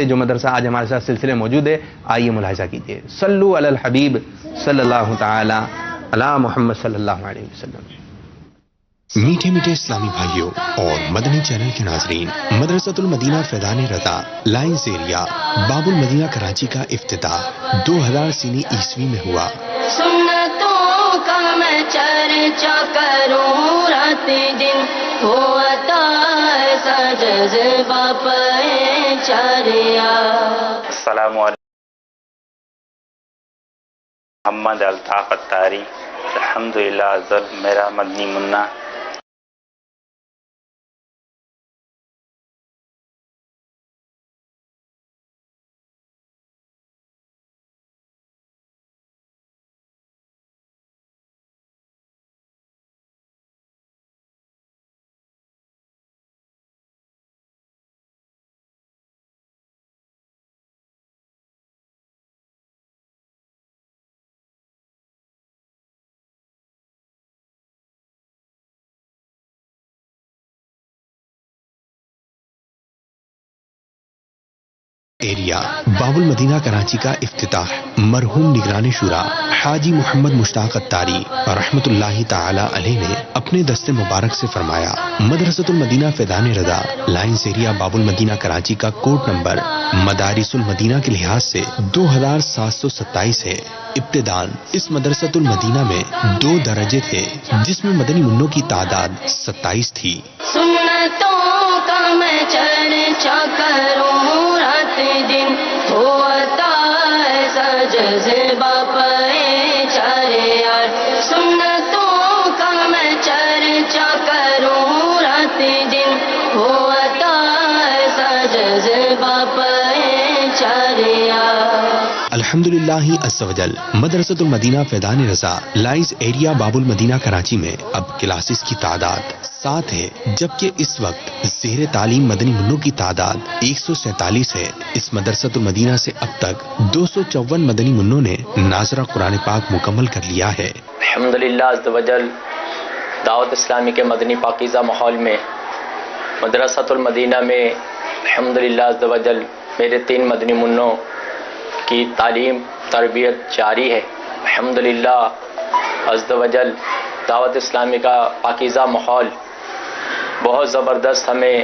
جو مدرسہ آج ہمارے ساتھ سلسلے موجود ہے، آئیے ملاحظہ کیجیے۔ صلو علی الحبیب صلی اللہ تعالی علی محمد صلی اللہ علیہ وسلم۔ میٹھے میٹھے اسلامی بھائیوں اور مدنی چینل کے ناظرین، مدرسۃ المدینہ فیضان رضا لائنز ایریا باب المدینہ کراچی کا افتتاح 2003 عیسوی میں ہوا۔ سنتوں کا میں چرچا کروں رات دن، ہوتا ایسا جذبہ پہچاریا۔ السلام علیکم، محمد الطاف اتاری، الحمدللہ افضل میرا مدنی منا۔ ایریا باب المدینہ کراچی کا افتتاح مرحوم نگران شورا حاجی محمد مشتاق اتاری رحمت اللہ تعالی علیہ نے اپنے دست مبارک سے فرمایا۔ مدرسۃ المدینہ فیضان رضا لائنز ایریا باب المدینہ کراچی کا کوڈ نمبر مدارس المدینہ کے لحاظ سے 2727 ہے۔ ابتداءً اس مدرسۃ المدینہ میں 2 درجے تھے، جس میں مدنی منوں کی تعداد 27 تھی۔ سنتوں کا میں چرچا کروں رات دن، ہوتا ایسا جذبہ پہچاریا۔ سنتوں کا میں چرچا کروں رات دن، ہوتا ایسا جذبہ پہچاریا۔ الحمدللہ عز و جل مدرسۃ المدینہ فیضان رضا لائنز ایریا باب المدینہ کراچی میں اب کلاسز کی تعداد 7 ہے، جبکہ اس وقت زیر تعلیم مدنی منوں کی تعداد 147 ہے۔ اس مدرسۃ المدینہ سے اب تک 254 مدنی منوں نے ناظرہ قرآن پاک مکمل کر لیا ہے۔ الحمدللہ عز و جل دعوت اسلامی کے مدنی پاکیزہ ماحول میں مدرسۃ المدینہ میں الحمدللہ عز و جل میرے 3 مدنی منوں کی تعلیم تربیت جاری ہے۔ الحمدللہ عز و جل دعوت اسلامی کا پاکیزہ ماحول بہت زبردست ہمیں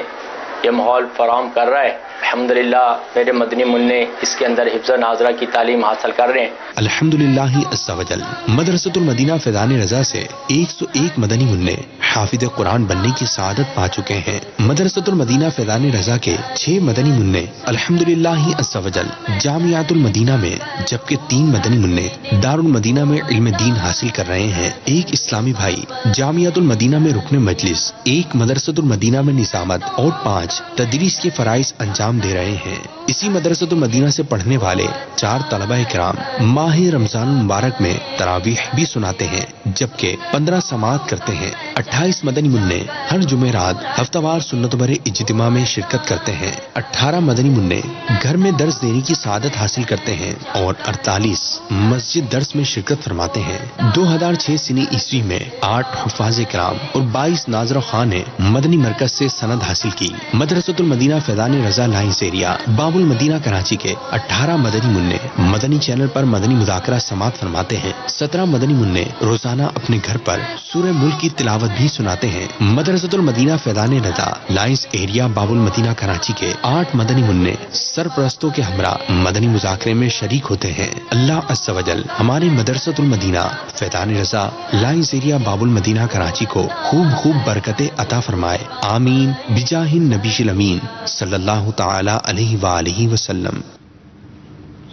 یہ ماحول فراہم کر رہا ہے۔ الحمدللہ میرے مدنی منع اس کے اندر حفظ و ناظرہ کی تعلیم حاصل کر رہے ہیں۔ الحمدللہ عز و جل مدرسۃ المدینہ فیضان رضا سے 101 مدنی منع حافظ قرآن بننے کی سعادت پا چکے ہیں۔ مدرسۃ المدینہ فیضان رضا کے 6 مدنی منع الحمدللہ عز و جل جامعۃ المدینہ میں، جبکہ 3 مدنی منع دارالمدینہ میں علم دین حاصل کر رہے ہیں۔ ایک اسلامی بھائی جامعۃ المدینہ میں رکن مجلس، 1 مدرسۃ المدینہ میں نظامت اور 5 تدریس کے فرائض انجام دے رہے ہیں۔ اسی مدرسۃ المدینہ سے پڑھنے والے 4 طلبہ کرام ماہ رمضان المبارک میں تراویح بھی سناتے ہیں، جبکہ 15 سماعت کرتے ہیں۔ 28 مدنی منع ہر جمعرات ہفتہ وار سنت بر اجتماع میں شرکت کرتے ہیں۔ 18 مدنی منع گھر میں درس دینے کی سعادت حاصل کرتے ہیں اور 48 مسجد درس میں شرکت فرماتے ہیں۔ 2006 سنی عیسوی میں 8 حفاظ کرام اور 22 ناظرہ خان نے مدنی مرکز سے سند حاصل کی۔ مدرسۃ المدینہ فیضان رضا لائنز ایریا باب المدینہ کراچی کے 18 مدنی منع مدنی چینل پر مدنی مذاکرہ سماعت فرماتے ہیں۔ 17 مدنی منع روزانہ اپنے گھر پر سورہ ملک کی تلاوت بھی سناتے ہیں۔ مدرسۃ المدینہ فیضان رضا لائنز ایریا باب المدینہ کراچی کے 8 مدنی منع سرپرستوں کے ہمراہ مدنی مذاکرے میں شریک ہوتے ہیں۔ اللہ عز و جل ہمارے مدرسۃ المدینہ فیضان رضا لائنز ایریا باب المدینہ کراچی کو خوب برکتیں عطا فرمائے، آمین بجاہ النبی الامین صلی اللہ تعالی علیہ وآلہ وسلم۔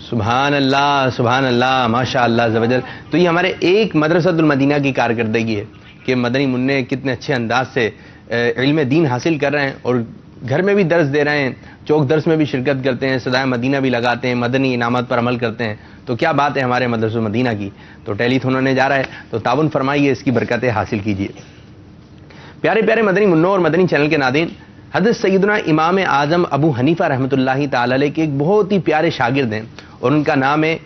سبحان اللہ ماشاء اللہ عز و جل۔ تو یہ ہمارے ایک مدرسۃ المدینہ کی کارکردگی ہے کہ مدنی منع کتنے اچھے انداز سے علم دین حاصل کر رہے ہیں اور گھر میں بھی درس دے رہے ہیں، چوک درس میں بھی شرکت کرتے ہیں، صدائے مدینہ بھی لگاتے ہیں، مدنی انعامات پر عمل کرتے ہیں۔ تو کیا بات ہے ہمارے مدرسۃ المدینہ کی۔ تو ٹیلی تھون ہونے جا رہا ہے، تو تعاون فرمائیے، اس کی برکتیں حاصل کیجیے۔ پیارے مدنی منوں اور مدنی چینل کے ناظرین، حضرت سیدنا امام اعظم ابو حنیفہ رحمۃ اللہ تعالی علیہ کے ایک بہت ہی پیارے شاگرد ہیں اور ان کا نام ہے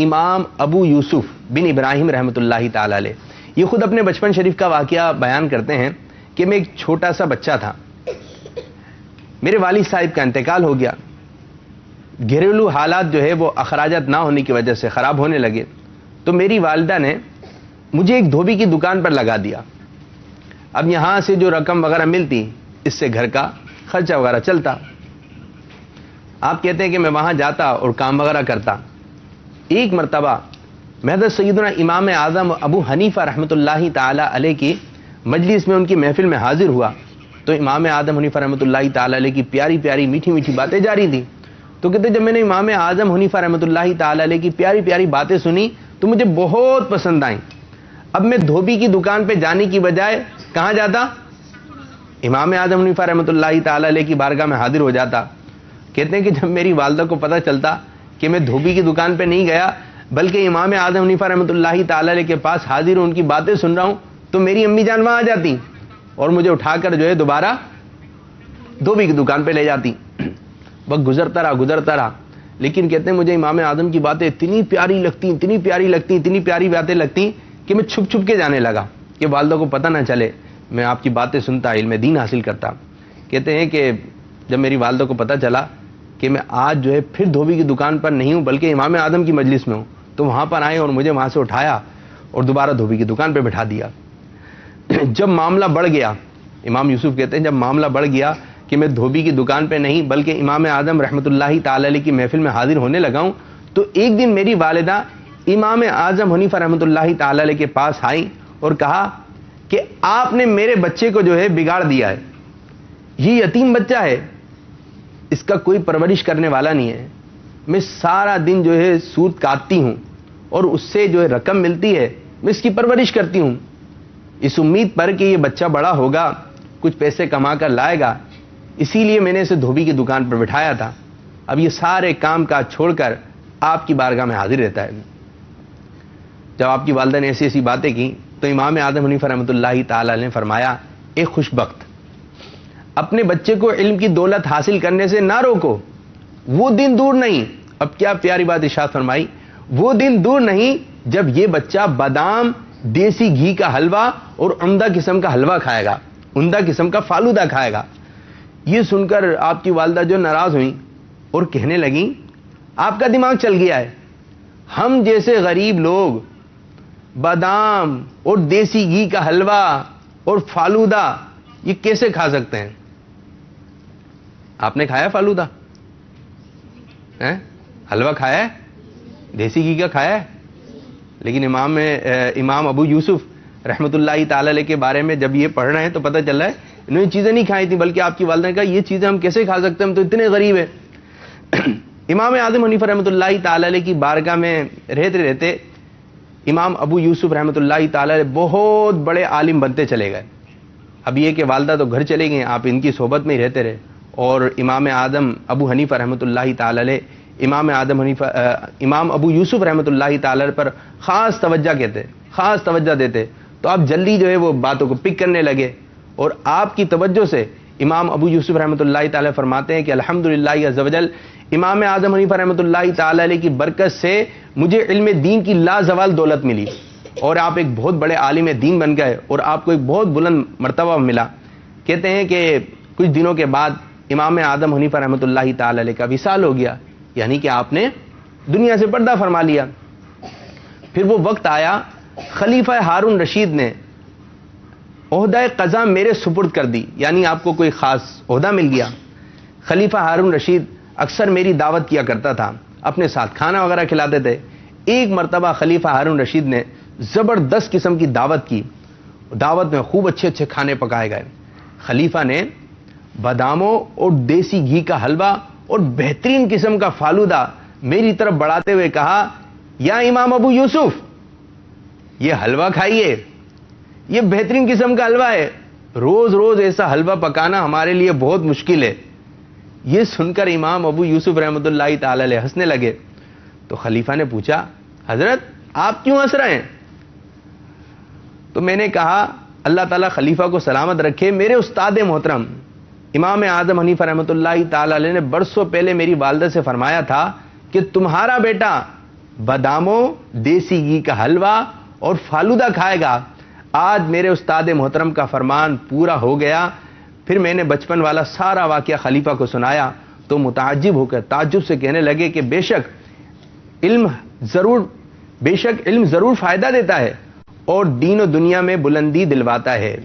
امام ابو یوسف بن ابراہیم رحمۃ اللہ تعالی علیہ۔ یہ خود اپنے بچپن شریف کا واقعہ بیان کرتے ہیں کہ میں ایک چھوٹا سا بچہ تھا، میرے والد صاحب کا انتقال ہو گیا، گھریلو حالات جو ہے وہ اخراجات نہ ہونے کی وجہ سے خراب ہونے لگے، تو میری والدہ نے مجھے ایک دھوبی کی دکان پر لگا دیا. اب یہاں سے جو رقم وغیرہ ملتی اس سے گھر کا خرچہ وغیرہ چلتا. آپ کہتے ہیں کہ میں وہاں جاتا اور کام وغیرہ کرتا. ایک مرتبہ میں حضرت سیدنا امام اعظم ابو حنیفہ رحمۃ اللہ تعالی علیہ کی مجلس میں ان کی محفل میں حاضر ہوا تو امام اعظم حنیفہ رحمۃ اللہ تعالی علیہ کی پیاری پیاری میٹھی میٹھی باتیں جاری تھیں. تو کہتے جب میں نے امام اعظم حنیفہ رحمۃ اللہ تعالی علیہ کی پیاری پیاری باتیں سنی تو مجھے بہت پسند آئیں. اب میں دھوبی کی دکان پہ جانے کی بجائے کہاں جاتا؟ امام اعظم حنیفہ رحمۃ اللہ تعالی علیہ کی بارگاہ میں حاضر ہو جاتا. کہتے ہیں کہ جب میری والدہ کو پتہ چلتا کہ میں دھوبی کی دکان پہ نہیں گیا بلکہ امام اعظم حنیفہ رحمۃ اللہ تعالی علیہ کے پاس حاضر ہوں، ان کی باتیں سن رہا ہوں، تو میری امی جان وہاں آ جاتی اور مجھے اٹھا کر جو ہے دوبارہ دھوبی کی دکان پہ لے جاتی. وقت گزرتا رہا، لیکن کہتے ہیں مجھے امام اعظم کی باتیں اتنی پیاری لگتی کہ میں چھپ چھپ کے جانے لگا کہ والدہ کو پتہ نہ چلے، میں آپ کی باتیں سنتا، علم دین حاصل کرتا. کہتے ہیں کہ جب میری والدہ کو پتہ چلا کہ میں آج جو ہے پھر دھوبی کی دکان پر نہیں ہوں بلکہ امام اعظم کی مجلس میں ہوں، تو وہاں پر آئے اور مجھے وہاں سے اٹھایا اور دوبارہ دھوبی کی دکان پہ بٹھا دیا. جب معاملہ بڑھ گیا، امام یوسف کہتے ہیں جب معاملہ بڑھ گیا کہ میں دھوبی کی دکان پہ نہیں بلکہ امام اعظم رحمۃ اللہ تعالی علیہ کی محفل میں حاضر ہونے لگا ہوں، تو ایک دن میری والدہ امام اعظم حنیفہ رحمۃ اللہ تعالی علیہ کے پاس آئیں اور کہا کہ آپ نے میرے بچے کو جو ہے بگاڑ دیا ہے، یہ یتیم بچہ ہے، اس کا کوئی پرورش کرنے والا نہیں ہے. میں سارا دن جو ہے سود کاٹتی ہوں اور اس سے جو ہے رقم ملتی ہے، میں اس کی پرورش کرتی ہوں اس امید پر کہ یہ بچہ بڑا ہوگا، کچھ پیسے کما کر لائے گا، اسی لیے میں نے اسے دھوبی کی دکان پر بٹھایا تھا. اب یہ سارے کام کاج چھوڑ کر آپ کی بارگاہ میں حاضر رہتا ہے. جب آپ کی والدہ نے ایسی ایسی باتیں کی تو امام اعظم حنیفہ رحمۃ اللہ تعالی علیہ نے فرمایا، اے خوش بخت، اپنے بچے کو علم کی دولت حاصل کرنے سے نہ روکو، وہ دن دور نہیں. اب کیا پیاری بات ارشاد فرمائی، وہ دن دور نہیں جب یہ بچہ بادام، دیسی گھی کا حلوہ اور عمدہ قسم کا حلوہ کھائے گا، عمدہ قسم کا فالودہ کھائے گا. یہ سن کر آپ کی والدہ جو ناراض ہوئیں اور کہنے لگیں، آپ کا دماغ چل گیا ہے، ہم جیسے غریب لوگ بادام اور دیسی گھی کا حلوہ اور فالودہ یہ کیسے کھا سکتے ہیں؟ آپ نے کھایا فالودہ؟ حلوہ کھایا ہے؟ دیسی گھی کا کھایا ہے؟ لیکن امام ابو یوسف رحمۃ اللہ تعالی علیہ کے بارے میں جب یہ پڑھ رہے ہیں تو پتہ چل رہا ہے انہوں نے چیزیں نہیں کھائی تھیں، بلکہ آپ کی والدہ نے کہا یہ چیزیں ہم کیسے کھا سکتے ہیں، ہم تو اتنے غریب ہیں. امام اعظم حنیفہ رحمۃ اللہ تعالی علیہ کی بارگاہ میں رہتے امام ابو یوسف رحمۃ اللہ تعالی علیہ بہت بڑے عالم بنتے چلے گئے. اب یہ کہ والدہ تو گھر چلے گئے، آپ ان کی صحبت میں ہی رہتے رہے اور امام اعظم ابو حنیفہ رحمۃ اللہ تعالی علیہ امام ابو یوسف رحمۃ اللہ تعالی علیہ پر خاص توجہ دیتے. تو آپ جلدی جو ہے وہ باتوں کو پک کرنے لگے اور آپ کی توجہ سے امام ابو یوسف رحمۃ اللہ تعالی فرماتے ہیں کہ الحمدللہ عز وجل امام اعظم حنیفہ رحمۃ اللہ تعالی علیہ کی برکت سے مجھے علم دین کی لازوال دولت ملی اور آپ ایک بہت بڑے عالم دین بن گئے اور آپ کو ایک بہت بلند مرتبہ ملا. کہتے ہیں کہ کچھ دنوں کے بعد امام اعظم حنیفہ رحمۃ اللہ تعالی علیہ کا وصال ہو گیا، یعنی کہ آپ نے دنیا سے پردہ فرما لیا. پھر وہ وقت آیا، خلیفہ ہارون رشید نے عہدہ قضا میرے سپرد کر دی، یعنی آپ کو کوئی خاص عہدہ مل گیا. خلیفہ ہارون رشید اکثر میری دعوت کیا کرتا تھا، اپنے ساتھ کھانا وغیرہ کھلاتے تھے. ایک مرتبہ خلیفہ ہارون رشید نے زبردست قسم کی دعوت کی، دعوت میں خوب اچھے اچھے کھانے پکائے گئے. خلیفہ نے باداموں اور دیسی گھی کا حلوہ اور بہترین قسم کا فالودہ میری طرف بڑھاتے ہوئے کہا، یا امام ابو یوسف یہ حلوہ کھائیے، یہ بہترین قسم کا حلوہ ہے، روز روز ایسا حلوہ پکانا ہمارے لیے بہت مشکل ہے. یہ سن کر امام ابو یوسف رحمۃ اللہ تعالی علیہ ہنسنے لگے. تو خلیفہ نے پوچھا، حضرت آپ کیوں ہنس رہے ہیں؟ تو میں نے کہا، اللہ تعالیٰ خلیفہ کو سلامت رکھے، میرے استاد محترم امام اعظم حنیفہ رحمۃ اللہ تعالی علیہ نے برسوں پہلے میری والدہ سے فرمایا تھا کہ تمہارا بیٹا باداموں، دیسی گھی کا حلوہ اور فالودہ کھائے گا. آج میرے استاد محترم کا فرمان پورا ہو گیا. پھر میں نے بچپن والا سارا واقعہ خلیفہ کو سنایا تو متعجب ہو کر تعجب سے کہنے لگے کہ بے شک علم ضرور فائدہ دیتا ہے اور دین و دنیا میں بلندی دلواتا ہے.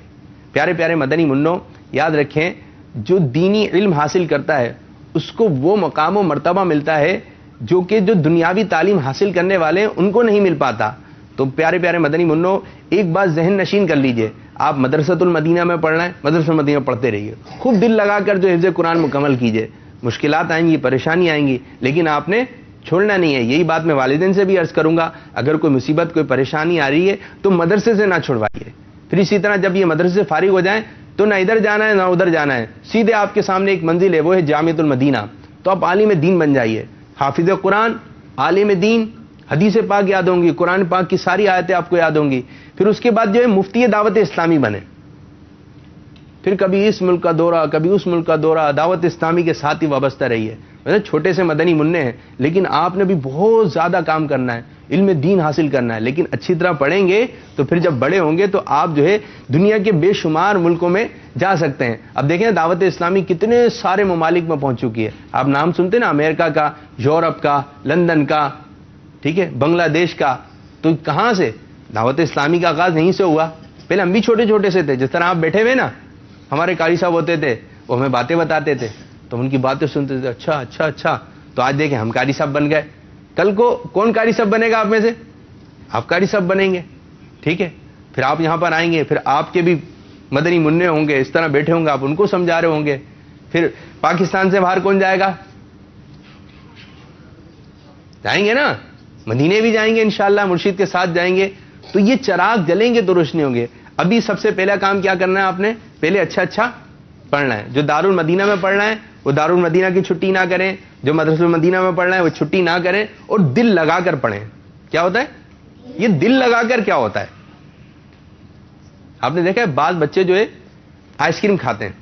پیارے پیارے مدنی منوں، یاد رکھیں جو دینی علم حاصل کرتا ہے اس کو وہ مقام و مرتبہ ملتا ہے جو کہ جو دنیاوی تعلیم حاصل کرنے والے ہیں ان کو نہیں مل پاتا. تو پیارے پیارے مدنی منوں، ایک بات ذہن نشین کر لیجئے، آپ مدرسۃ المدینہ میں پڑھنا ہے، مدرسۃ المدینہ پڑھتے رہیے، خوب دل لگا کر جو حفظ قرآن مکمل کیجئے. مشکلات آئیں گی، پریشانی آئیں گی، لیکن آپ نے چھوڑنا نہیں ہے. یہی بات میں والدین سے بھی عرض کروں گا، اگر کوئی مصیبت کوئی پریشانی آ رہی ہے تو مدرسے سے نہ چھڑوائیے. پھر اسی طرح جب یہ مدرسے سے فارغ ہو جائیں تو نہ ادھر جانا ہے نہ ادھر جانا ہے، سیدھے آپ کے سامنے ایک منزل ہے، وہ ہے جامعۃ المدینہ. تو آپ عالم دین بن جائیے، حافظ قرآن، عالم دین، حدیث پاک یاد ہوں گی، قرآن پاک کی ساری آیتیں آپ کو یاد ہوں گی. پھر اس کے بعد جو ہے مفتی دعوت اسلامی بنے. پھر کبھی اس ملک کا دورہ، کبھی اس ملک کا دورہ، دعوت اسلامی کے ساتھ ہی وابستہ رہیے. چھوٹے سے مدنی منع ہیں لیکن آپ نے بھی بہت زیادہ کام کرنا ہے، علم دین حاصل کرنا ہے. لیکن اچھی طرح پڑھیں گے تو پھر جب بڑے ہوں گے تو آپ جو ہے دنیا کے بے شمار ملکوں میں جا سکتے ہیں. اب دیکھیں دعوت اسلامی کتنے سارے ممالک میں پہنچ چکی ہے. آپ نام سنتے نا، امریکہ کا، یورپ کا، لندن کا، ٹھیک ہے، بنگلہ دیش کا. تو کہاں سے دعوت اسلامی کا آغاز یہیں سے ہوا. پہلے ہم بھی چھوٹے چھوٹے سے تھے، جس طرح آپ بیٹھے ہوئے نا، ہمارے قاری صاحب ہوتے تھے، وہ ہمیں باتیں بتاتے تھے تو ان کی باتیں سنتے تھے، اچھا اچھا اچھا. تو آج دیکھیں ہم قاری صاحب بن گئے. کل کو کون قاری صاحب بنے گا آپ میں سے؟ آپ قاری صاحب بنیں گے، ٹھیک ہے. پھر آپ یہاں پر آئیں گے، پھر آپ کے بھی مدنی منع ہوں گے، اس طرح بیٹھے ہوں گے، آپ ان کو سمجھا رہے ہوں گے. پھر پاکستان سے باہر کون جائے گا؟ جائیں گے نا، مدینے بھی جائیں گے انشاءاللہ، مرشد کے ساتھ جائیں گے. تو یہ چراغ جلیں گے تو روشنی ہوں گے. ابھی سب سے پہلا کام کیا کرنا ہے آپ نے؟ پہلے اچھا اچھا پڑھنا ہے. جو دارالمدینہ میں پڑھنا ہے وہ دارالمدینہ کی چھٹی نہ کریں، جو مدرسۃ المدینہ میں پڑھنا ہے وہ چھٹی نہ کریں، اور دل لگا کر پڑھیں. کیا ہوتا ہے یہ دل لگا کر؟ کیا ہوتا ہے آپ نے دیکھا ہے بعض بچے جو ہے آئس کریم کھاتے ہیں.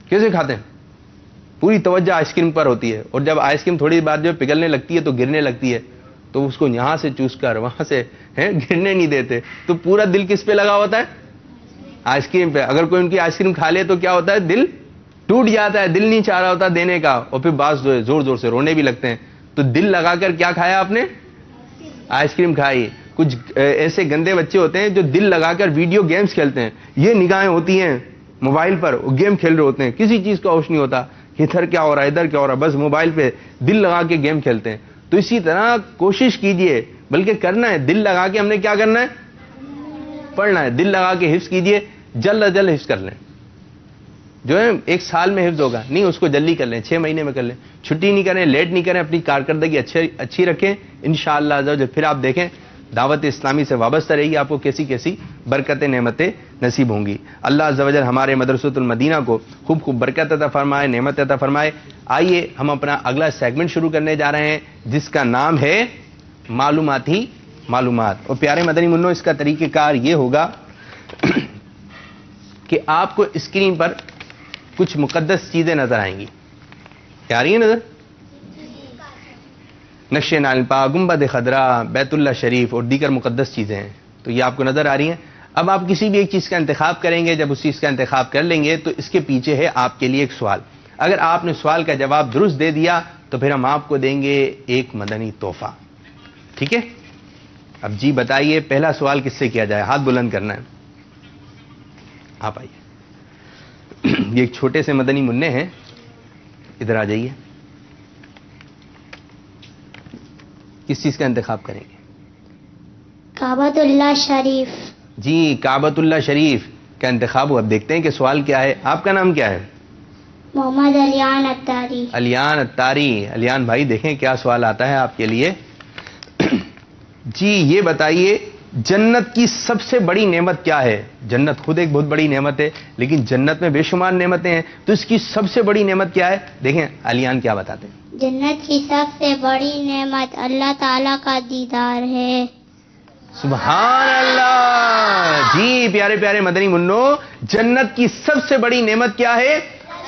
کیسے کھاتے ہیں؟ پوری توجہ آئس کریم پر ہوتی ہے، اور جب آئس کریم تھوڑی بار جو پگھلنے لگتی ہے تو گرنے لگتی ہے، تو اس کو یہاں سے چوس کر وہاں سے گرنے نہیں دیتے. تو پورا دل کس پہ لگا ہوتا ہے؟ آئس کریم پہ. اگر کوئی ان کی آئس کریم کھا لے تو کیا ہوتا ہے؟ دل ٹوٹ جاتا ہے، دل نہیں چاہ رہا ہوتا دینے کا، اور پھر بعض جو ہے زور زور سے رونے بھی لگتے ہیں. تو دل لگا کر کیا کھایا آپ نے؟ آئس کریم کھائی. کچھ ایسے گندے بچے ہوتے ہیں جو دل لگا کر ویڈیو گیمز کھیلتے ہیں. یہ نگاہیں ہوتی ہیں موبائل پر، وہ گیم کھیل رہے ہوتے ہیں، کسی چیز کا ہوش نہیں ہوتا کہ ادھر کیا ہو رہا ہے ادھر کیا ہو رہا ہے، بس موبائل پہ دل لگا کے گیم کھیلتے ہیں. تو اسی طرح کوشش کیجئے، بلکہ کرنا ہے دل لگا کے. ہم نے کیا کرنا ہے؟ پڑھنا ہے. دل لگا کے حفظ کیجئے، جلد از جلد حفظ کر لیں. جو ہے 1 سال میں حفظ ہوگا نہیں، اس کو جلدی کر لیں، 6 مہینے میں کر لیں. چھٹی نہیں کریں، لیٹ نہیں کریں، اپنی کارکردگی اچھی رکھیں. انشاءاللہ عزوجل پھر آپ دیکھیں دعوت اسلامی سے وابستہ رہی آپ کو کیسی کیسی برکتیں نعمتیں نصیب ہوں گی. اللہ عزوجل ہمارے مدرسۃ المدینہ کو خوب خوب برکت عطا فرمائے، نعمت عطا فرمائے. آئیے ہم اپنا اگلا سیگمنٹ شروع کرنے جا رہے ہیں جس کا نام ہے معلوماتی معلومات. اور پیارے مدنی منوں، اس کا طریقہ کار یہ ہوگا کہ آپ کو اسکرین پر کچھ مقدس چیزیں نظر آئیں گی. کیا آ رہی ہیں نظر؟ نقش نال پا، گنبد خضرا، بیت اللہ شریف اور دیگر مقدس چیزیں ہیں. تو یہ آپ کو نظر آ رہی ہیں. اب آپ کسی بھی ایک چیز کا انتخاب کریں گے. جب اس چیز کا انتخاب کر لیں گے تو اس کے پیچھے ہے آپ کے لیے ایک سوال. اگر آپ نے سوال کا جواب درست دے دیا تو پھر ہم آپ کو دیں گے ایک مدنی تحفہ. ٹھیک ہے؟ اب جی بتائیے پہلا سوال کس سے کیا جائے؟ ہاتھ بلند کرنا ہے. آپ آئیے. یہ ایک چھوٹے سے مدنی منع ہیں، ادھر آ جائیے. کس چیز کا انتخاب کریں گے؟ کعبۃ اللہ شریف. جی کعبۃ اللہ شریف کا انتخاب ہوا. اب دیکھتے ہیں کہ سوال کیا ہے. آپ کا نام کیا ہے؟ محمد علیان اتاری. علیان اتاری. علیان بھائی دیکھیں کیا سوال آتا ہے آپ کے لیے. جی یہ بتائیے جنت کی سب سے بڑی نعمت کیا ہے؟ جنت خود ایک بہت بڑی نعمت ہے، لیکن جنت میں بے شمار نعمتیں ہیں، تو اس کی سب سے بڑی نعمت کیا ہے؟ دیکھیں علیان کیا بتاتے ہیں. جنت کی سب سے بڑی نعمت اللہ تعالیٰ کا دیدار ہے. سبحان اللہ. جی پیارے پیارے مدنی منوں، جنت کی سب سے بڑی نعمت کیا ہے؟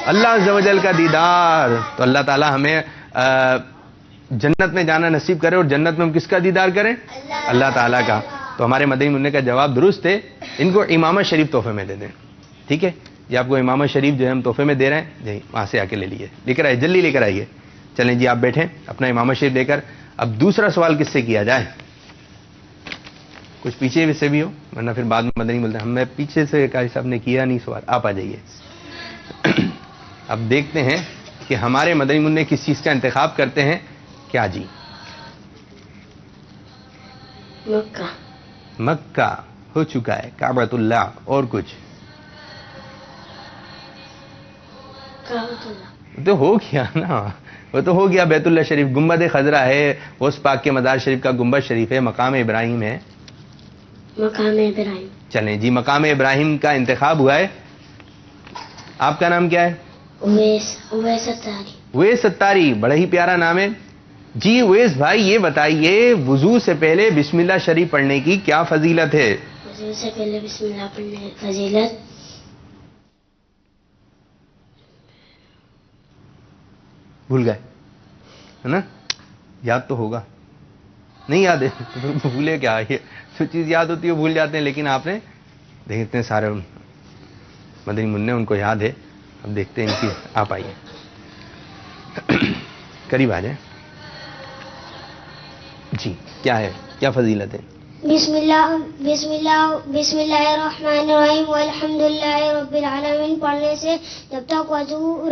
اللہ عز و جل کا دیدار. تو اللہ تعالیٰ ہمیں جنت میں جانا نصیب کرے، اور جنت میں ہم کس کا دیدار کریں؟ اللہ تعالیٰ کا. تو ہمارے مدنی منع کا جواب درست ہے. ان کو امامہ شریف تحفے میں دے دیں. ٹھیک ہے؟ یہ آپ کو امامہ شریف جو ہے ہم تحفے میں دے رہے ہیں جی، وہاں سے آ کے لے لیجیے، لے کر آئیے، جلدی لے کر آئیے. چلیں جی آپ بیٹھیں اپنا امامہ شریف لے کر. اب دوسرا سوال کس سے کیا جائے؟ کچھ پیچھے سے بھی ہو ورنہ پھر بعد میں مدنی بولتے ہیں ہمیں پیچھے سے قاری صاحب نے کیا نہیں سوال. آپ آ جائیے. اب دیکھتے ہیں کہ ہمارے مدنی منع کس چیز کا انتخاب کرتے ہیں. کیا جی؟ مکہ. مکہ ہو چکا ہے، کعبۃ اللہ. اور کچھ کعبۃ اللہ. تو ہو گیا نا، وہ تو ہو گیا. بیت اللہ شریف، گنبد خضرا ہے، غوث پاک کے مزار شریف کا گنبد شریف ہے، مقام ابراہیم ہے. مقام ابراہیم. چلیں جی مقام ابراہیم کا انتخاب ہوا ہے. آپ کا نام کیا ہے؟ اویس اتاری. اویس ستاری، بڑا ہی پیارا نام ہے جی. اویس بھائی یہ بتائیے وضو سے پہلے بسم اللہ شریف پڑھنے کی کیا فضیلت ہے؟ وضو سے پہلے بسم اللہ پڑھنے کی فضیلت، بھول گئے ہے نا؟ یاد تو ہوگا، نہیں یاد ہے تو بھولے کیا؟ یہ جو چیز یاد ہوتی ہے وہ بھول جاتے ہیں، لیکن آپ نے دیکھتے ہیں سارے مدنی منع ان کو یاد ہے. اب دیکھتے ہیں ان کی. آپ آئیے قریب آ جائیں جی. کیا ہے، کیا فضیلت ہے؟ بسم اللہ الرحمن الرحیم والحمد للہ رب العالمین پڑھنے سے جب تک وضو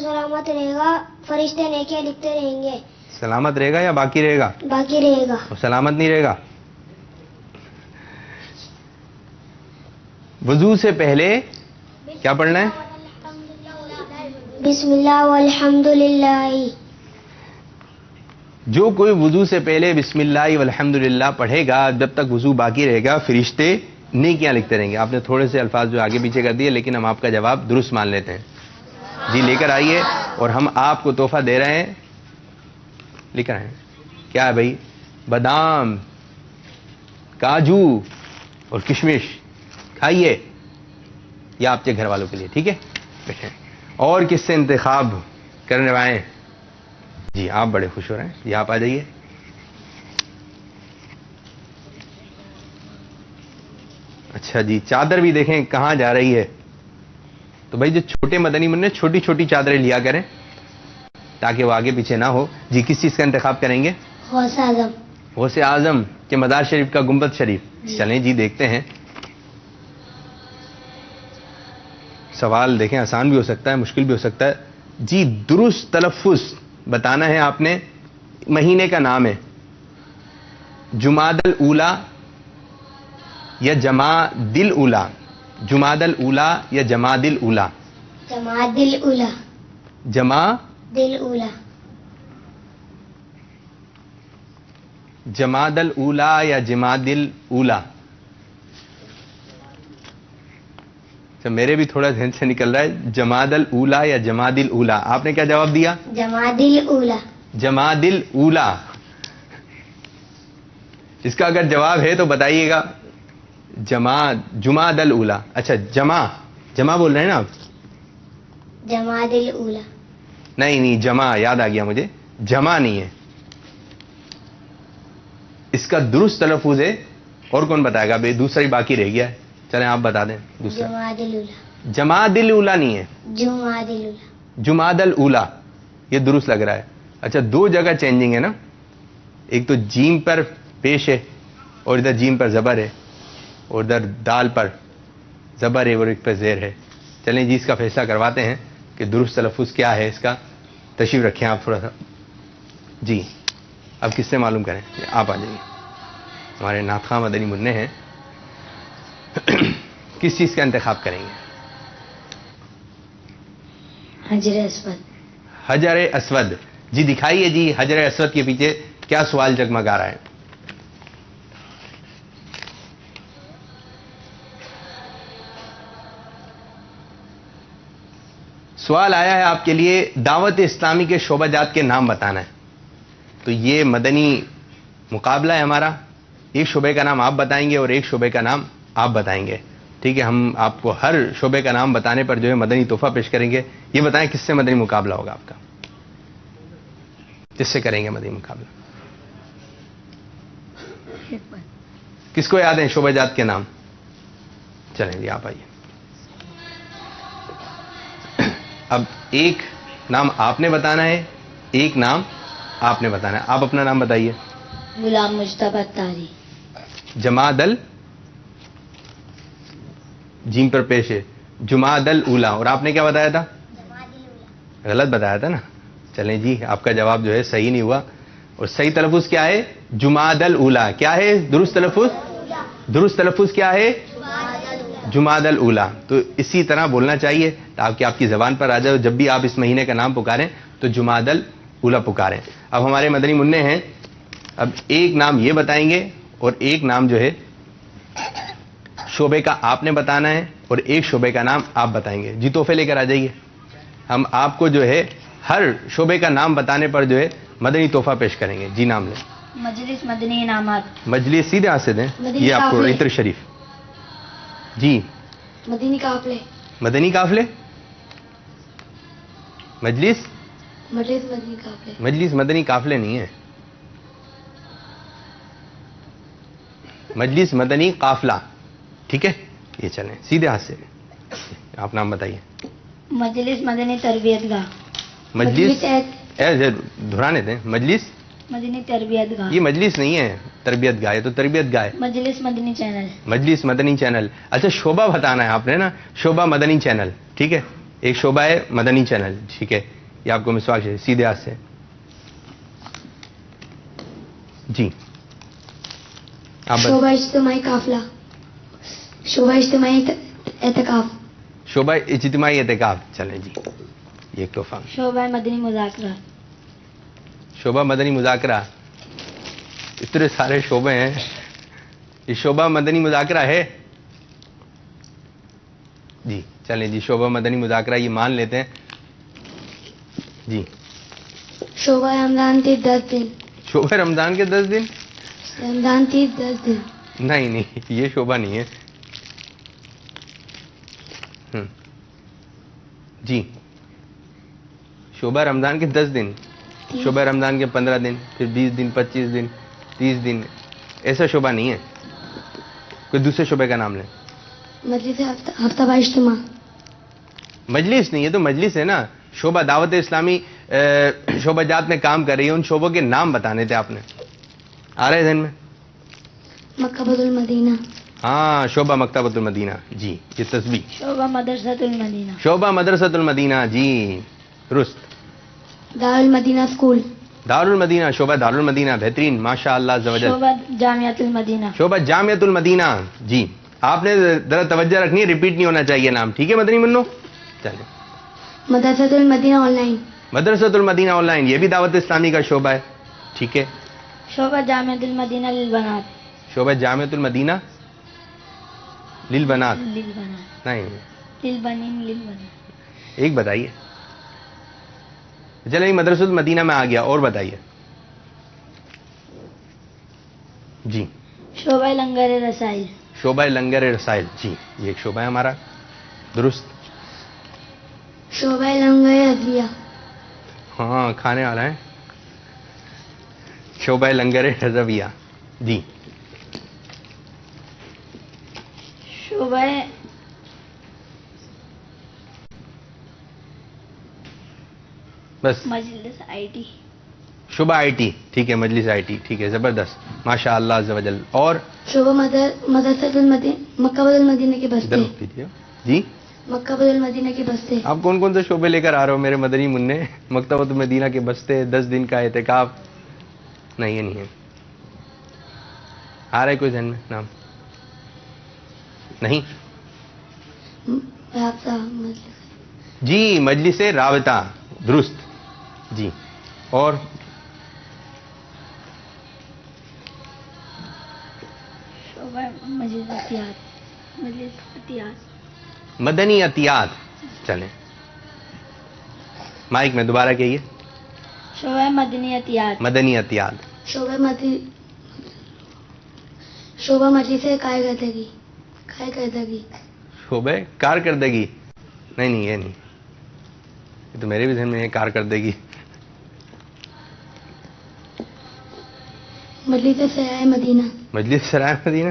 سلامت رہے گا فرشتے نیکیاں لکھتے رہیں گے. سلامت رہے گا یا باقی رہے گا؟ باقی رہے گا. اور سلامت نہیں رہے گا؟ وضو سے پہلے کیا پڑھنا ہے؟ بسم اللہ والحمد للہ. جو کوئی وضو سے پہلے بسم اللہ والحمد للہ پڑھے گا جب تک وضو باقی رہے گا فرشتے نیکیاں لکھتے رہیں گے. آپ نے تھوڑے سے الفاظ جو آگے پیچھے کر دیے لیکن ہم آپ کا جواب درست مان لیتے ہیں. جی لے کر آئیے اور ہم آپ کو تحفہ دے رہے ہیں. لے کر آئیں. کیا ہے بھائی؟ بادام، کاجو اور کشمش کھائیے. یہ آپ کے گھر والوں کے لیے، ٹھیک ہے؟ بیٹھیں. اور کس سے انتخاب کرنے والے؟ جی آپ بڑے خوش ہو رہے ہیں. جی آپ آ جائیے. اچھا جی چادر بھی دیکھیں کہاں جا رہی ہے. تو بھائی جو چھوٹے مدنی منع چھوٹی چھوٹی چادریں لیا کریں تاکہ وہ آگے پیچھے نہ ہو. جی کس چیز کا انتخاب کریں گے؟ غوث اعظم. غوث اعظم کے مزار شریف کا گنبد شریف. چلیں جی دیکھتے ہیں. سوال دیکھیں آسان بھی ہو سکتا ہے مشکل بھی ہو سکتا ہے. جی درست تلفظ بتانا ہے آپ نے. مہینے کا نام ہے جمادی الاولی یا جمادی الاولی. جمادی الاولی یا جمادی الاولی؟ جمادی الاولی. جمادی الاولی. جمادی الاولی یا جمادی الاولی؟ میرے بھی تھوڑا ذہن سے نکل رہا ہے. جمادی الاولی یا جمادی الاولی؟ آپ نے کیا جواب دیا؟ جمادی الاولی. جمادی الاولی. اس کا اگر جواب ہے تو بتائیے گا. جمادی الاولی. اچھا جمع بول رہے ہیں نا آپ؟ جمادی الاولی. نہیں جمع یاد آ گیا مجھے. جمع نہیں ہے. اس کا درست تلفظ ہے. اور کون بتائے گا؟ بھائی دوسرا ہی باقی رہ گیا ہے. چلیں آپ بتا دیں دوسرا. جمادی الاولی. جمادی الاولی نہیں ہے. جمادی الاولی. جمادی الاولی یہ درست لگ رہا ہے. اچھا دو جگہ چینجنگ ہے نا. ایک تو جیم پر پیش ہے اور ادھر جیم پر زبر ہے اور ادھر دال پر زبر ہے اور ایک پر زیر ہے. چلیں جی اس کا فیصلہ کرواتے ہیں کہ درست تلفظ کیا ہے اس کا. تشریف رکھیں آپ تھوڑا سا. جی اب کس سے معلوم کریں؟ آپ آ جائیے. ہمارے ناطخواں مدنی منع ہیں. کس چیز کا انتخاب کریں گے؟ حجر اسود. حجر اسود. جی دکھائیے جی حجر اسود کے پیچھے کیا سوال جگمگا رہا ہے. سوال آیا ہے آپ کے لیے دعوت اسلامی کے شعبہ جات کے نام بتانا ہے. تو یہ مدنی مقابلہ ہے ہمارا. ایک شعبے کا نام آپ بتائیں گے اور ایک شعبے کا نام آپ بتائیں گے. ٹھیک ہے ہم آپ کو ہر شعبے کا نام بتانے پر جو ہے مدنی تحفہ پیش کریں گے. یہ بتائیں کس سے مدنی مقابلہ ہوگا آپ کا؟ کس سے کریں گے مدنی مقابلہ؟ کس کو یاد ہے شعبہ جات کے نام؟ چلیں جی آپ آئیے. اب ایک نام آپ نے بتانا ہے، ایک نام آپ نے بتانا ہے. آپ اپنا نام بتائیے. غلام مجتبی اتاری. جماد ال جیم پر پیش ہے جماد الاولا. اور آپ نے کیا بتایا تھا؟ غلط بتایا تھا نا. چلیں جی، آپ کا جواب جو ہے صحیح نہیں ہوا. اور صحیح تلفظ کیا ہے؟ جماد الاولا. کیا ہے درست تلفظ؟ درست تلفظ کیا ہے؟ جماد الاولا. تو اسی طرح بولنا چاہیے تاکہ آپ کی زبان پر آ جائے. جب بھی آپ اس مہینے کا نام پکاریں تو جماد الاولا پکاریں. اب ہمارے مدنی منع ہیں. اب ایک نام یہ بتائیں گے اور ایک نام جو ہے شعبے کا آپ نے بتانا ہے اور ایک شعبے کا نام آپ بتائیں گے. جی تحفے لے کر آ جائیے. ہم آپ کو جو ہے ہر شعبے کا نام بتانے پر جو ہے مدنی تحفہ پیش کریں گے. جی نام لیں. مجلس مدنی انعامات. مجلس سیدھے ہاتھ سے دیں. مدنی یہ آپ کو قافلے. عطر شریف. جی مدنی قافلے. مدنی قافلے. مجلس مجلس مدنی قافلے. مجلس مدنی قافلے نہیں ہے. مجلس مدنی قافلہ. ٹھیک ہے، یہ چلیں سیدھے ہاتھ سے. آپ نام بتائیے. مجلس مدنی تربیت گاہ. مجلس دہرانے دیں. مجلس مدنی تربیت گاہ. یہ مجلس نہیں ہے، تربیت گاہ ہے تو تربیت گاہ ہے. مجلس مدنی چینل. مجلس مدنی چینل. اچھا شعبہ بتانا ہے آپ نے نا. شعبہ مدنی چینل. ٹھیک ہے، ایک شعبہ ہے مدنی چینل. ٹھیک ہے، یہ آپ کو مسواک چاہیے سیدھے ہاتھ سے. جی آپ شعبہ اجتماعی قافلہ. شعبہ اجتماعی اعتکاف. شعبہ اجتماعی اعتکاف. چلیں جی، یہ ایک تحفہ. شعبہ مدنی مذاکرہ. شعبہ مدنی مذاکرہ. اتنے سارے شعبے ہیں. یہ شعبہ مدنی مذاکرہ ہے. جی چلیں جی، شعبہ مدنی مذاکرہ یہ مان لیتے ہیں. جی شعبہ رمضان 10 دن. شعبہ رمضان کے 10 دن. رمضان 10 دن. نہیں یہ شعبہ نہیں ہے. جی شعبہ رمضان کے 10 دن. شعبہ رمضان کے 15 دن، پھر 20 دن، 25 دن، 30 دن. ایسا شعبہ نہیں ہے. کوئی دوسرے شعبے کا نام لیں. مجلس ہفتہ وار اجتماع. مجلس نہیں، یہ تو مجلس ہے نا. شعبہ دعوت اسلامی شعبہ جات میں کام کر رہی ہے. ان شعبوں کے نام بتانے تھے آپ نے. آ رہے ذہن میں؟ مکتبۃ المدینہ. ہاں شعبہ مکتبۃ المدینہ. جی یہ تسبیح. شعبہ مدرسۃ المدینہ. شعبہ مدرسۃ المدینہ. جی درست. دار المدینہ اسکول. دار المدینہ. شعبہ دار المدینہ. بہترین ماشاء اللہ عز و جل. شعبہ جامعۃ المدینہ. شعبہ جامعۃ المدینہ. جی آپ نے ذرا توجہ رکھنی ہے، ریپیٹ نہیں ہونا چاہیے نام. ٹھیک ہے مدنی منو. چلیں. مدرسۃ المدینہ آن لائن. مدرسۃ المدینہ آن لائن، یہ بھی دعوت اسلامی کا شعبہ ہے. ٹھیک ہے. شعبہ جامعۃ المدینہ للبنات. شعبہ جامعۃ المدینہ للبنات. للبنات. نہیں للبنین للبنات. ایک بتائیے. چلیں مدرسۃ المدینہ میں آ گیا. اور بتائیے. جی شعبہ لنگر رسائل. شعبہ لنگر رسائل. جی یہ ایک شعبہ ہے ہمارا. درست. شعبہ لنگر ادویہ. ہاں کھانے والا ہے. شعبہ لنگر رضویہ. جی شعبہ بس. مجلس آئی ٹی. شعبہ آئی ٹی. ٹھیک ہے مجلس آئی ٹی. ٹھیک ہے زبردست ماشاء اللہ عز و جل. اور شعبہ مدرسۃ المدینہ مکتبۃ المدینہ کے بستے. ادھر دیجیے. جی مکتبۃ المدینہ کے بستے. آپ کون کون سے شعبے لے کر آ رہے ہو میرے مدنی منع؟ مکتبۃ المدینہ کے بستے، 10 دن کا اعتکاف. نہیں یہ نہیں ہے. آ رہا ہے کوئی ذہن میں نام؟ نہیں. رابطہ مجلس. جی مجلس رابطہ. درست. جی اور شعبہ مجلس احتیاط. مجلس احتیاط. مدنی عطیات. چلیں مائک میں دوبارہ کہیے. شعبہ مدنی احتیاط. مدنی عطیات. شعبہ مجلس کارکردگی. شعبہ کارکردگی. نہیں یہ نہیں. یہ تو میرے بھی ذہن میں ہے کارکردگی. مجلس سرائے مدینہ. مجلس سرائے مدینہ.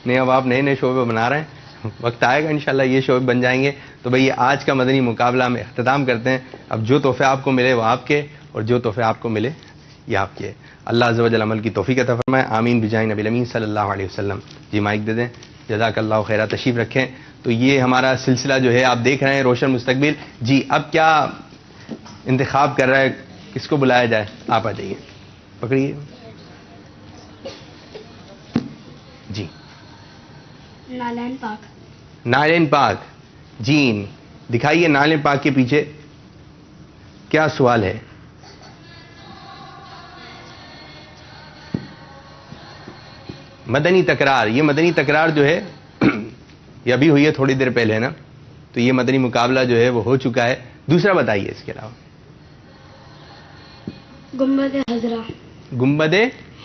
نہیں اب آپ نئے نئے شعبے بنا رہے ہیں. وقت آئے گا انشاءاللہ یہ شعبے بن جائیں گے تو بھئی آج کا مدنی مقابلہ میں اختتام کرتے ہیں. اب جو تحفے آپ کو ملے وہ آپ کے, اور جو تحفے آپ کو ملے یہ آپ کے. اللہ عز و جل عمل کی توفیق عطا فرمائے. آمین بجاہ نبی الامین صلی اللہ علیہ وسلم. جی مائک دے دیں. جزاک اللہ خیرہ. تشریف رکھیں. تو یہ ہمارا سلسلہ جو ہے آپ دیکھ رہے ہیں روشن مستقبل. جی اب کیا انتخاب کر رہا ہے, کس کو بلایا جائے؟ آپ آ جائیے, پکڑیے. جی نالین پاک. نالین پاک. جی دکھائیے نالین پاک کے پیچھے کیا سوال ہے. مدنی تکرار. یہ مدنی تکرار جو ہے یہ ابھی ہوئی ہے تھوڑی دیر پہلے نا, تو یہ مدنی مقابلہ جو ہے وہ ہو چکا ہے. دوسرا بتائیے اس کے علاوہ. گنبد خضرا. گنبد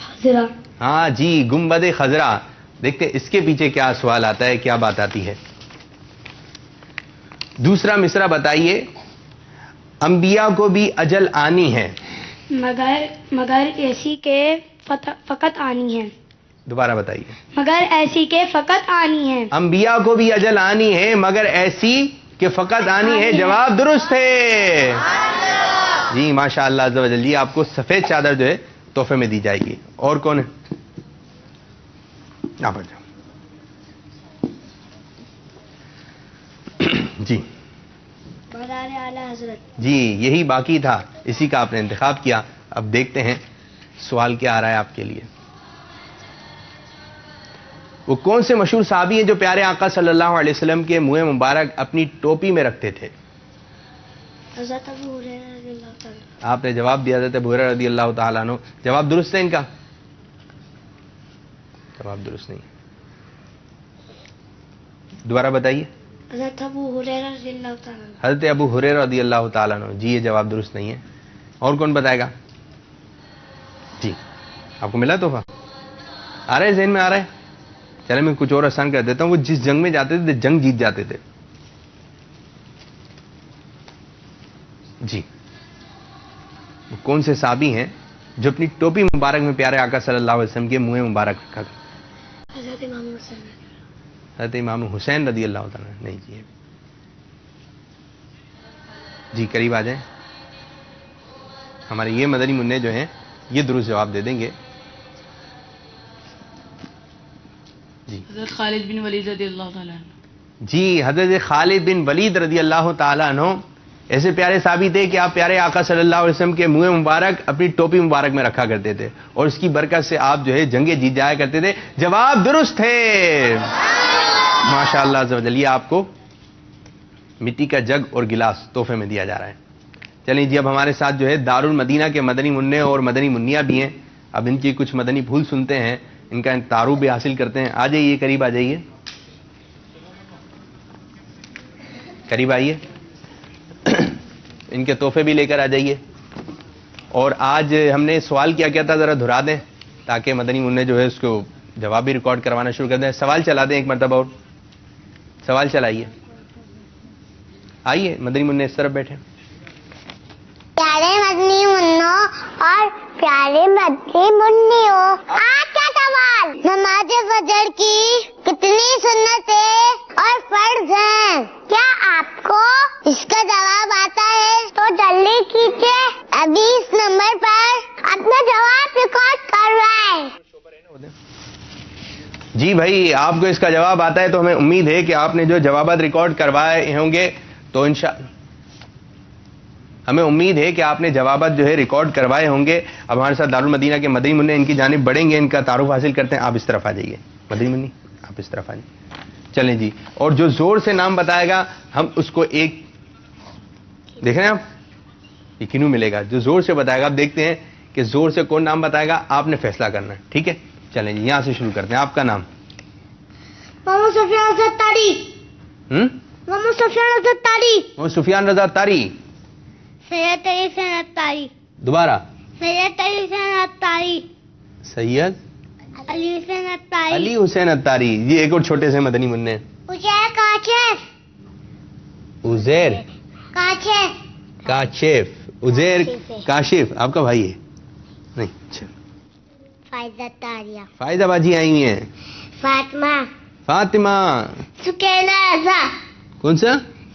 خضرا. ہاں جی گنبد خضرا. دیکھتے ہیں اس کے پیچھے کیا سوال آتا ہے, کیا بات آتی ہے. دوسرا مصرع بتائیے. انبیاء کو بھی اجل آنی ہے مگر ایسی کے فقط آنی ہے. دوبارہ بتائیے. مگر ایسی کے فقط آنی ہے. انبیاء کو بھی اجل آنی ہے مگر ایسی کہ فقط آنی ہے. جواب درست ہے. جی ماشاء اللہ عز و جل. جی آپ کو سفید چادر جو ہے تحفے میں دی جائے گی. اور کون ہے؟ آپ جاؤ. جی مدار اعلی حضرت. جی یہی باقی تھا, اسی کا آپ نے انتخاب کیا. اب دیکھتے ہیں سوال کیا آ رہا ہے آپ کے لیے. وہ کون سے مشہور صحابی ہیں جو پیارے آقا صلی اللہ علیہ وسلم کے منہ مبارک اپنی ٹوپی میں رکھتے تھے؟ حضرت ابو ہریرہ رضی اللہ تعالیٰ. آپ نے جواب دیا حضرت ابو ہریرہ رضی اللہ تعالیٰ عنہ. جواب درست ہے ان کا؟ جواب درست نہیں. دوبارہ بتائیے. حضرت ابو ہریرہ رضی اللہ تعالیٰ. حضرت ابو ہریرہ رضی اللہ تعالیٰ عنہ. جی یہ جواب درست نہیں ہے. اور کون بتائے گا؟ جی آپ کو ملا تحفہ؟ آ رہا ہے ذہن میں آ رہا ہے؟ چلے میں کچھ اور آسان کر دیتا ہوں. وہ جس جنگ میں جاتے تھے جنگ جیت جاتے تھے. جی وہ کون سے صحابی ہیں جو اپنی ٹوپی مبارک میں پیارے آقا صلی اللہ علیہ وسلم کے منہ مبارک رکھا تھا؟ حضرت امام حسین. حضرت امام حسین رضی اللہ تعالیٰ. نہیں جی. جی قریب آ جائیں. ہمارے یہ مدنی منع جو ہیں یہ درست جواب دے دیں گے. جی حضرت خالد بن ولید رضی اللہ تعالیٰ عنہ. جی حضرت خالد بن ولید رضی اللہ تعالیٰ عنہ ایسے پیارے صحابی تھے کہ آپ پیارے آقا صلی اللہ علیہ وسلم کے منہ مبارک اپنی ٹوپی مبارک میں رکھا کرتے تھے, اور اس کی برکت سے آپ جو ہے جنگیں جیت جایا کرتے تھے. جواب درست ہے. ماشاء اللہ عز و جل. یہ آپ کو مٹی کا جگ اور گلاس تحفے میں دیا جا رہا ہے. چلیں جی اب ہمارے ساتھ جو ہے دارالمدینہ کے مدنی منع اور مدنی منیا بھی ہیں. اب ان کی کچھ مدنی پھول سنتے ہیں, ان کا تعارف بھی حاصل کرتے ہیں. آ جائیے قریب آ جائیے. قریب آئیے. ان کے تحفے بھی لے کر آ جائیے. اور آج ہم نے سوال کیا تھا ذرا دہرا دیں تاکہ مدنی منع جو ہے اس کو جواب بھی ریکارڈ کروانا شروع کر دیں. سوال چلا دیں ایک مرتبہ اور. سوال چلائیے. آئیے مدنی منع اس طرف بیٹھے. پیارے مدنی منوں اور پیارے مدنی منیوں, آج کا سوال نماز فجر کی کتنی سنتیں اور فرض ہیں؟ کیا آپ کو اس کا جواب آتا ہے تو جلدی کیجیے. ابھی اس نمبر پر اپنا جواب ریکارڈ کروائیں. جی بھائی آپ کو اس کا جواب آتا ہے تو ہمیں امید ہے کہ آپ نے جو جوابات ریکارڈ کروائے ہوں گے تو ہمیں امید ہے کہ آپ نے جوابات جو ہے ریکارڈ کروائے ہوں گے. اب ہمارے ساتھ دارالمدینہ کے مدنی منع ان کی جانب بڑھیں گے, ان کا تعارف حاصل کرتے ہیں. آپ اس طرف آ جائیے. مدنی منی آپ اس طرف آ جائیں. چلیں جی. اور جو زور سے نام بتائے گا ہم اس کو ایک دیکھ رہے ہیں آپ یہ کنوں ملے گا. جو زور سے بتائے گا آپ دیکھتے ہیں کہ زور سے کون نام بتائے گا, آپ نے فیصلہ کرنا ہے. ٹھیک ہے چلیں جی یہاں سے شروع کرتے ہیں. آپ کا نام؟ محمد سفیان ستاری. محمد سفیان ستاری. محمد سفیان رضا تاری. سید علی حسین اتاری. دوبارہ. سید علی حسین اتاری. سید علی حسین اتاری. علی حسین اتاری. یہ ایک اور چھوٹے سے مدنی منع. عزیر کاشف. عزیر کاشف. کاشف. عزیر کاشف آپ کا بھائی ہے؟ نہیں. اچھا فائزہ تاریہ. فائدہ باجی آئی ہوئی ہیں. فاطمہ. فاطمہ. سکینہ رضا. کون سا؟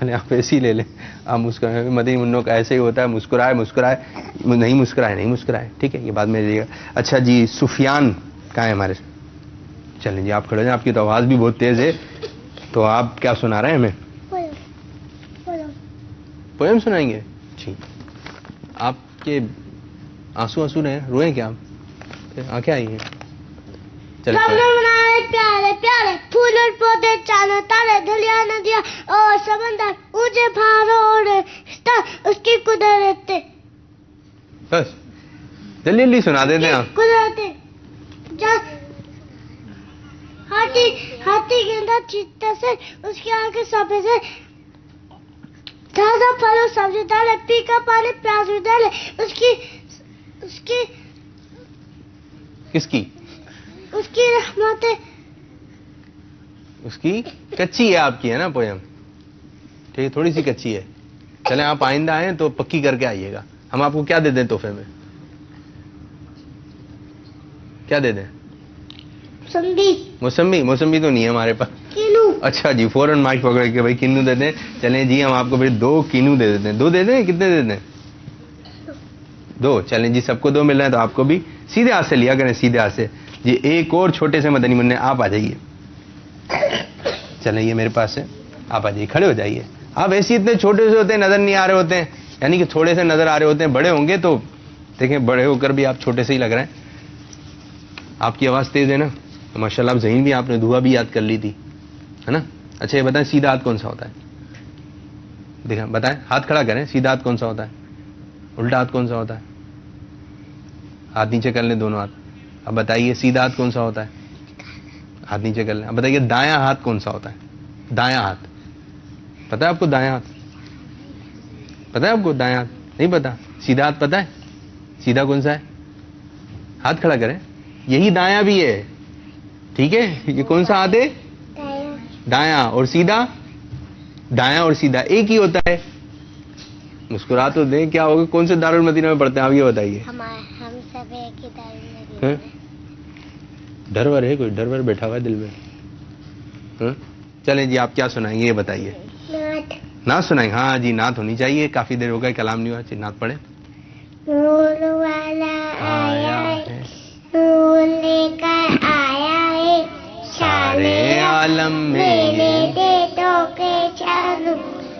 چلیں آپ ایسے ہی لے لیں, آپ مسکرائیں. مدنی منوں کا ایسے ہی ہوتا ہے, مسکرائے نہیں مسکرائے, ٹھیک ہے, یہ بعد میں دیجیے گا. اچھا جی, سفیان کہاں ہے ہمارے؟ چلیں جی آپ کھڑے ہیں, آپ کی تو آواز بھی بہت تیز ہے, تو آپ کیا سنا رہے ہیں ہمیں؟ پوئم سنائیں گے؟ ٹھیک. آپ کے آنسو رہے ہیں, روئیں کیا آپ؟ آنکھیں آئی ہیں؟ چلیں پیارے پیارے پھول اور پودے, چاند تارے, دریا ندیاں اور سمندر, اونچے پہاڑوں اور اس کی قدرت. بس جلدی جلدی سنا دیتے ہیں آپ. قدرت ہاتھی گیندا چیتا سے, اس کی آنکھیں سفید سے, تازہ پھل اور سبزی ڈالے, پیکا پانی پیاز بھی ڈالے, اس کی رحمتیں. اس کی کچی ہے آپ کی, ہے نا پویم, ٹھیک ہے, تھوڑی سی کچی ہے. چلیں آپ آئندہ آئیں تو پکی کر کے آئیے گا. ہم آپ کو کیا دے دیں تحفے میں؟ کیا دے دیں؟ موسمبی تو نہیں ہے ہمارے پاس. اچھا جی, فوراً مائک پکڑ کے بھائی کنو دے دیں. چلیں جی ہم آپ کو پھر 2 کنو دے دیتے ہیں. 2 دے دیں, کتنے دے دیں؟ 2. چلیں جی, سب کو 2 مل رہے ہیں تو آپ کو بھی سیدھے ہاتھ سے لیا کریں, سیدھے ہاتھ سے. جی ایک اور چھوٹے سے مدنی منع, آپ آ جائیے. چلیں یہ میرے پاس ہے, آپ آ جائیے, کھڑے ہو جائیے. آپ ایسے اتنے چھوٹے سے ہوتے ہیں, نظر نہیں آ رہے ہوتے ہیں, یعنی کہ تھوڑے سے نظر آ رہے ہوتے ہیں. بڑے ہوں گے تو دیکھیں, بڑے ہو کر بھی آپ چھوٹے سے ہی لگ رہے ہیں. آپ کی آواز تیز ہے نا, ماشاء اللہ. آپ ذہین بھی, آپ نے دعا بھی یاد کر لی تھی, ہے نا. اچھا یہ بتائیں, سیدھا ہاتھ کون سا ہوتا ہے؟ دیکھیں بتائیں, ہاتھ کھڑا کریں. سیدھا ہاتھ کون سا ہوتا ہے؟ الٹا ہاتھ کون سا ہوتا ہے؟ ہاتھ نیچے کر لیں دونوں ہاتھ. اب بتائیے سیدھا ہاتھ کون سا ہوتا ہے؟ ہاتھ نیچے کر لیں. اب بتائیے دایاں ہاتھ کون سا ہوتا ہے؟ دایاں ہاتھ پتہ ہے آپ کو؟ دایاں ہاتھ پتہ ہے آپ کو؟ دایاں ہاتھ نہیں پتا؟ سیدھا ہاتھ پتہ ہے؟ سیدھا کون سا ہے؟ ہاتھ کھڑا کریں. یہی دایاں بھی ہے, ٹھیک ہے. یہ کون سا ہاتھ ہے؟ دایاں. اور سیدھا؟ دایاں اور سیدھا ایک ہی ہوتا ہے. مسکرا تو دیں, کیا ہوگا؟ کون سے دارالمدینہ میں پڑھتے ہیں آپ, یہ بتائیے. ہم سب ایک ہی دارالمدینہ میں. ڈر ور ہے کوئی؟ ڈر ور بیٹھا ہوا ہے دل میں. چلیں جی آپ کیا سنائیں گے یہ بتائیے. نعت سنائیں؟ ہاں جی نعت ہونی چاہیے, کافی دیر ہو گئی کلام نہیں ہوا. چلیے نعت پڑھیں. نور والا آیا ہے, نور لے کر آیا ہے, سارے عالم میں دے تو کے چالو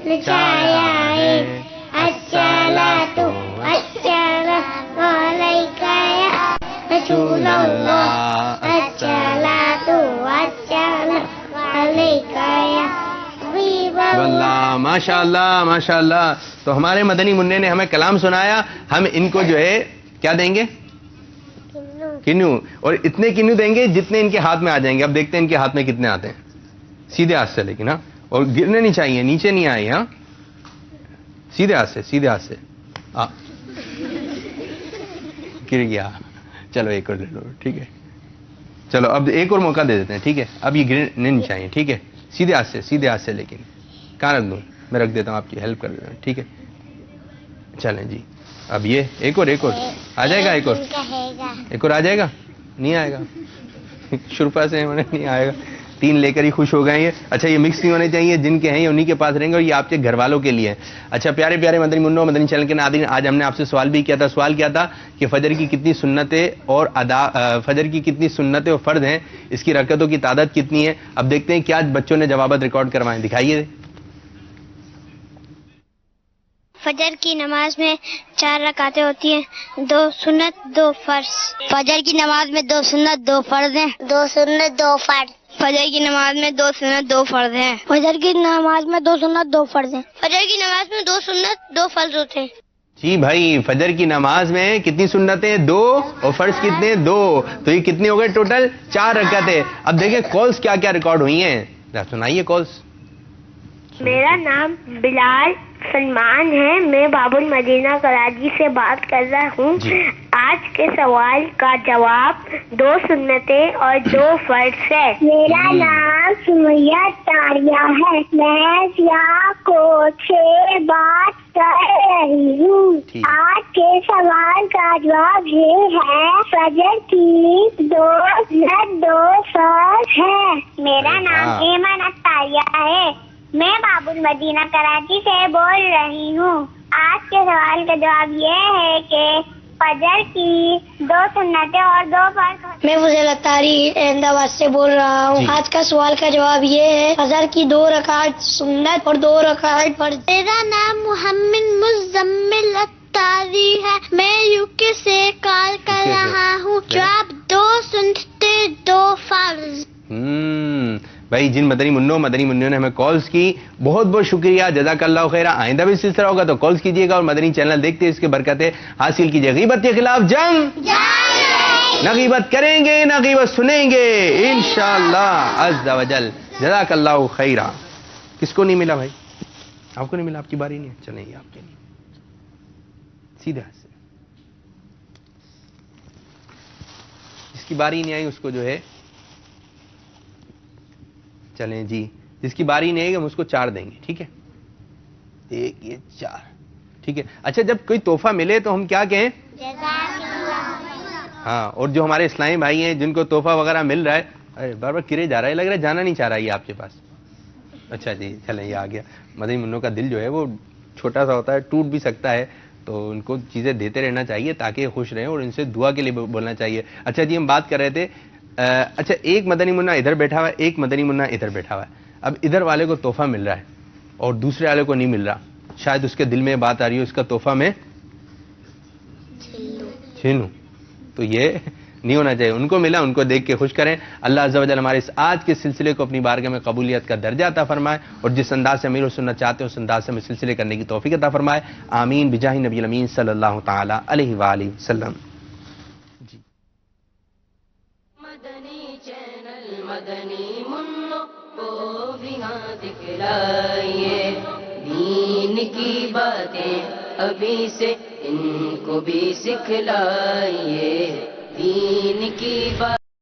لچایا ہے. الصلاۃ والسلام علیک یا رسول اللہ, الصلاۃ والسلام علیک یا حبیب اللہ. ماشاء اللہ ماشاء اللہ. تو ہمارے مدنی منع نے ہمیں کلام سنایا, ہم ان کو جو ہے کیا دیں گے؟ کنو. اور اتنے کنو دیں گے جتنے ان کے ہاتھ میں آ جائیں گے. اب دیکھتے ہیں ان کے ہاتھ میں کتنے آتے ہیں. سیدھے ہاتھ سے لیکن, ہاں, اور گرنے نہیں چاہیے, نیچے نہیں آئے. ہاں سیدھے ہاتھ سے, سیدھے ہاتھ سے. گر گیا. چلو ایک اور لے لو, ٹھیک ہے. چلو اب ایک اور موقع دے دیتے ہیں, ٹھیک ہے. اب یہ گرنے نہیں چاہیے, ٹھیک ہے. سیدھے ہاتھ سے, سیدھے ہاتھ سے. لیکن کہاں رکھ دوں میں؟ رکھ دیتا ہوں, آپ کی ہیلپ کر دیتا ہوں, ٹھیک ہے. چلیں جی اب یہ ایک اور آ جائے گا. ایک اور آ جائے گا. نہیں آئے گا, شرفا سے نہیں آئے گا. 3 لے کر ہی خوش ہو گئے یہ. اچھا یہ مکس نہیں ہونے چاہیے, جن کے ہیں یہ انہی کے پاس رہیں گے, اور یہ آپ کے گھر والوں کے لیے ہے. اچھا پیارے پیارے مدنی منوں, مدنی چینل کے ناظرین, آج ہم نے آپ سے سوال بھی کیا تھا. سوال کیا تھا کہ فجر کی کتنی سنتیں اور فجر کی کتنی سنتیں اور فرض ہیں, اس کی رکعتوں کی تعداد کتنی ہے. اب دیکھتے ہیں کیا بچوں نے جوابات ریکارڈ کروائیں, دکھائیے. فجر کی نماز میں 4 رکعتیں ہوتی ہیں, 2 سنت 2 فرض. فجر کی نماز میں 2 سنت 2 فرض ہیں. 2 سنت 2 فرض. فجر کی نماز میں 2 سنت 2 فرض ہیں. فجر کی نماز میں 2 سنت 2 فرض ہیں. فجر کی نماز میں 2 سنت 2 فرض ہوتے ہیں. جی بھائی, فجر کی نماز میں کتنی سنتیں؟ 2, اور فرض کتنے؟ 2. تو یہ کتنے ہو گئے ٹوٹل؟ 4 رکعتیں. اب دیکھیں کالز کیا کیا ریکارڈ ہوئی ہیں, سنائیے کالز. میرا نام بلال سلمان ہے, میں باب المدینہ کراچی سے بات کر رہا ہوں. آج کے سوال کا جواب 2 سنتیں اور 2 فرض ہے. میرا نام سمیہ تاریہ ہے, میں سیاہ کو سے بات کر رہی ہوں. آج کے سوال کا جواب یہ ہے, فجر کی 2 سنت 2 فرض ہے. میرا نام ایمن تاریہ ہے, میں باب المدینہ کراچی سے بول رہی ہوں. آج کے سوال کا جواب یہ ہے کہ فجر کی 2 سنتیں اور 2 فرض. میں فضیل اتاری احمد آباد سے بول رہا ہوں. آج کا سوال کا جواب یہ ہے فجر کی 2 رکعت سنت اور 2 رکعت فرض. میرا نام محمد مزمل اتاری ہے. میں یوکے سے کال کر رہا ہوں. جواب 2 سنتیں 2 فرض. بھائی جن مدنی منوں نے ہمیں کالز کی بہت بہت شکریہ، جزاک اللہ خیر. آئندہ بھی سلسلہ ہوگا تو کالز کیجیے گا اور مدنی چینل دیکھتے اس کے برکتیں حاصل کیجیے. غیبت کے خلاف جنگ، نہ غیبت کریں گے نہ غیبت سنیں گے انشاءاللہ عز و جل. جزاک اللہ خیر. کس کو نہیں ملا بھائی؟ آپ کو نہیں ملا؟ آپ کی باری نہیں ہے. چلیں یہ آپ کے لیے سیدھے ہاتھ سے. جس کی باری نہیں آئی اس کو جو ہے چلیں جی، جس کی باری نہیں ہے ہم اس کو 4 دیں گے. ٹھیک ہے، 1 یہ 4. ٹھیک ہے. اچھا جب کوئی تحفہ ملے تو ہم کیا کہیں؟ ہاں. اور جو ہمارے اسلامی بھائی ہیں جن کو تحفہ وغیرہ مل رہا ہے، ارے بار بار کرے جا رہا ہے، لگ رہا ہے جانا نہیں چاہ رہا ہے یہ آپ کے پاس. اچھا جی چلیں یہ آ گیا. مدنی منوں کا دل جو ہے وہ چھوٹا سا ہوتا ہے، ٹوٹ بھی سکتا ہے، تو ان کو چیزیں دیتے رہنا چاہیے تاکہ خوش رہیں اور ان سے دعا کے لیے بولنا چاہیے. اچھا جی ہم بات کر رہے تھے، اچھا ایک مدنی منا ادھر بیٹھا ہوا ہے، ایک مدنی منا ادھر بیٹھا ہوا ہے. اب ادھر والے کو تحفہ مل رہا ہے اور دوسرے والے کو نہیں مل رہا. شاید اس کے دل میں بات آ رہی ہے اس کا تحفہ میں چھینوں. تو یہ نہیں ہونا چاہیے. ان کو ملا ان کو دیکھ کے خوش کریں. اللہ عز و جل ہمارے اس آج کے سلسلے کو اپنی بارگاہ میں قبولیت کا درجہ عطا فرمائے اور جس انداز سے امیر و سنت چاہتے ہیں اس انداز سے ہمیں سلسلے کرنے کی توفیق عطا فرمائے. آمین بجاہ نبی الامین صلی اللہ تعالی علیہ وآلہ وسلم. مدنی منوں کو بھی دکھلائیے دین کی باتیں ابھی سے ان کو بھی سکھلائیے دین کی بات